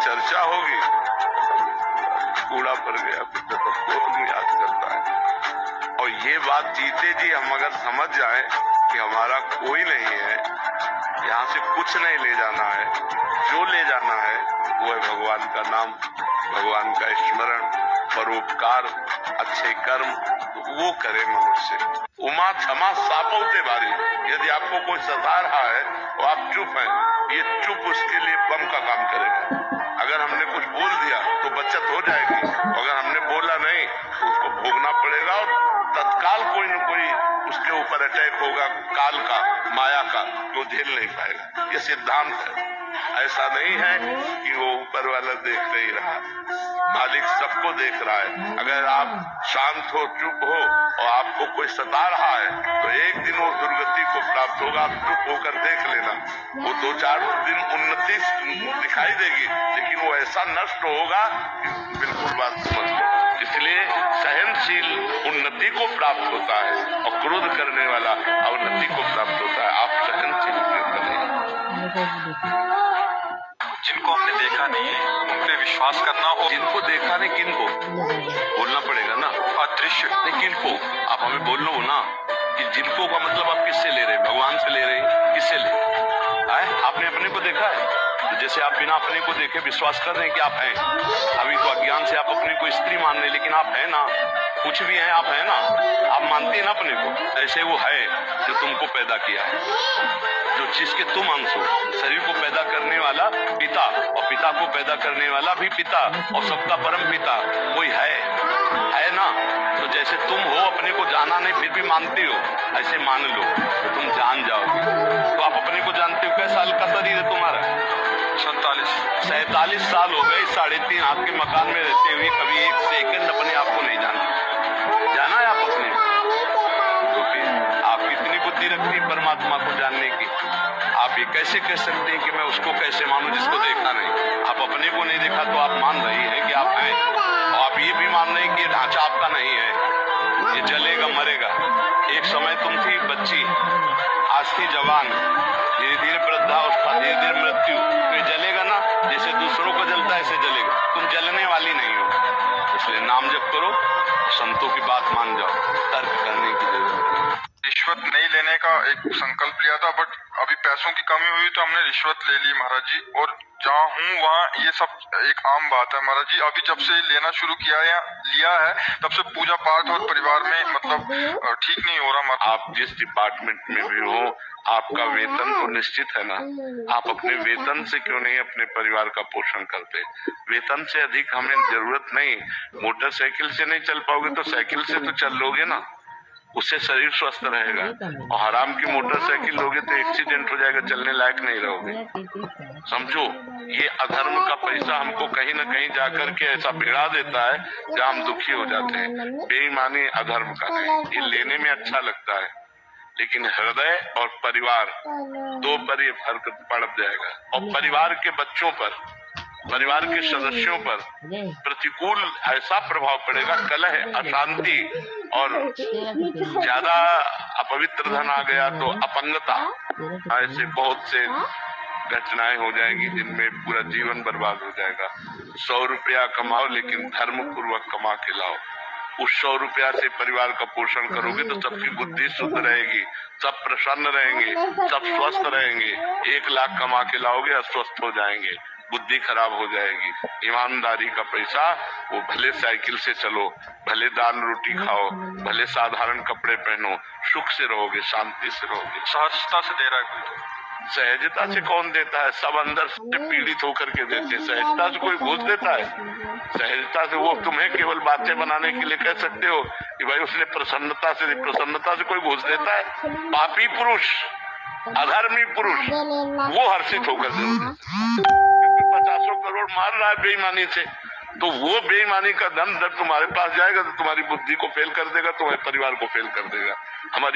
चर्चा होगी, कूड़ा पड़ गया तो कौन याद करता है। और ये बात जीते जी हम अगर समझ जाए कि हमारा कोई नहीं है, यहाँ से कुछ नहीं ले जाना है, जो ले जाना है वो है भगवान का नाम, भगवान का स्मरण, परोपकार, अच्छे कर्म, वो करे मनुष्य। उमा क्षमा सापौते बारी, यदि आपको कोई सता रहा है तो आप चुप हैं, ये चुप उसके लिए बम का काम करेगा। अगर हमने कुछ बोल दिया तो बचत हो जाएगी, अगर हमने बोला नहीं तो उसको भोगना पड़ेगा और तत्काल कोई न कोई उसके ऊपर अटैक होगा, काल का, माया का, वो झेल नहीं पाएगा। ये सिद्धांत है। ऐसा नहीं है कि वो ऊपर वाला देख नहीं रहा, मालिक सबको देख रहा है। अगर आप शांत हो, चुप हो और आपको कोई सता रहा है तो एक दिन वो दुर्गति को प्राप्त होगा। आप चुप होकर देख लेना, वो 2-4 दिन उन्नति दिखाई देगी, लेकिन वो ऐसा नष्ट होगा कि बिल्कुल बात समझ लो। इसलिए सहनशील उन्नति को प्राप्त होता है और क्रोध करने वाला अवनति को प्राप्त होता है। आप सहनशील बनिए। जिनको हमने देखा नहीं है उन पे विश्वास करना, और जिनको देखा नहीं किनको बोलना पड़ेगा ना, अदृश्य नहीं किनको, आप हमें बोल लो ना कि जिनको का मतलब आप किससे ले रहे हैं, भगवान से ले रहे हैं, किससे ले आए? आपने अपने को देखा है? तो जैसे आप बिना अपने को देखे विश्वास कर रहे हैं कि आप हैं, अभी तो अज्ञान से आप अपने को स्त्री मान रहे, लेकिन आप हैं ना, कुछ भी हैं, आप हैं ना, आप मानते हैं ना अपने को। ऐसे वो है जो तुमको पैदा किया है, जो जिसके तुम अंश हो। शरीर को पैदा करने वाला पिता और पिता को पैदा करने वाला भी पिता और सबका परम पिता कोई है ना। तो जैसे तुम हो, अपने को जाना नहीं फिर भी मानते हो, ऐसे मान लो तो तुम जान जाओगे। तो आप अपने को जानते हो, कैसा साल का शरीर है तुम्हारा? 47 साल हो गए 3.5 हाथ के मकान में रहते हुए कभी एक सेकंड अपने आप को नहीं जाना है आप अपने। तो फिर आप कितनी बुद्धि रखती है परमात्मा को जानने की? आप ये कैसे कह सकते हैं कि मैं उसको कैसे मानूं जिसको देखा नहीं? आप अपने को नहीं देखा तो आप मान रही हैं कि आप हैं, और आप ये भी मान रहे हैं कि ये ढांचा आपका नहीं है, ये जलेगा मरेगा। एक समय तुम थी बच्ची, आज थी जवान, धीरे धीरे वृद्धावस्था, धीरे धीरे मृत्यु, तो ये जलेगा ना, जैसे दूसरों को जलता है ऐसे जलेगा। तुम जलने वाली नहीं हो, इसलिए नाम जप करो, संतों की बात मान जाओ, तर्क करने की जरूरत नहीं। रिश्वत नहीं लेने का एक संकल्प लिया था, बट अभी पैसों की कमी हुई तो हमने रिश्वत ले ली महाराज जी, और जहाँ हूँ वहाँ ये सब एक आम बात है महाराज जी। अभी जब से लेना शुरू किया या लिया है तब से पूजा पाठ और परिवार में मतलब ठीक नहीं हो रहा। आप जिस डिपार्टमेंट में भी हो, आपका वेतन तो निश्चित है ना। आप अपने वेतन से क्यों नहीं अपने परिवार का पोषण करते? वेतन से अधिक हमें जरूरत नहीं। मोटरसाइकिल से नहीं चल पाओगे तो साइकिल से तो चल लोगे ना, उससे शरीर स्वस्थ रहेगा। और हराम की मोटरसाइकिल लोगे तो एक्सीडेंट हो जाएगा, चलने लायक नहीं रहोगे। समझो, ये अधर्म का पैसा हमको कहीं न कहीं जाकर के ऐसा भिड़ा देता है जहाँ हम दुखी हो जाते हैं। बेईमानी अधर्म का नहीं, ये लेने में अच्छा लगता है, लेकिन हृदय और परिवार दो पर ये फर्क पड़ जाएगा। और परिवार के बच्चों पर, परिवार के सदस्यों पर प्रतिकूल ऐसा प्रभाव पड़ेगा, कलह, अशांति, और ज्यादा अपवित्र धन आ गया तो अपंगता, ऐसे बहुत से घटनाएं हो जाएंगी जिनमें पूरा जीवन बर्बाद हो जाएगा। 100 रुपया कमाओ लेकिन धर्म पूर्वक कमा के लाओ। उस 100 रुपया से परिवार का पोषण करोगे तो सबकी बुद्धि शुद्ध रहेगी, सब प्रसन्न रहेंगे, सब स्वस्थ रहेंगे। 1 लाख कमा के लाओगे, अस्वस्थ हो जाएंगे, बुद्धि खराब हो जाएगी। ईमानदारी का पैसा, वो भले साइकिल से चलो, भले दाल रोटी खाओ, भले साधारण कपड़े पहनो, सुख से रहोगे, शांति से रहोगे। सहजता से दे रहा है कोई? सहजता से कौन देता है? सब अंदर से पीड़ित होकर के देते हैं। सहजता से कोई घूस देता है? सहजता से वो तुम्हें केवल बातें बनाने के लिए कह सकते हो कि भाई उसने प्रसन्नता से कोई घूस देता है? पापी पुरुष, अधर्मी पुरुष, वो हर्षित होकर देते, क्योंकि 50 करोड़ मार रहा है बेईमानी से। तो वो बेईमानी का धन जब तुम्हारे पास जाएगा तो तुम्हारी बुद्धि को फेल कर देगा, तुम्हारे परिवार को फेल कर देगा। हमारी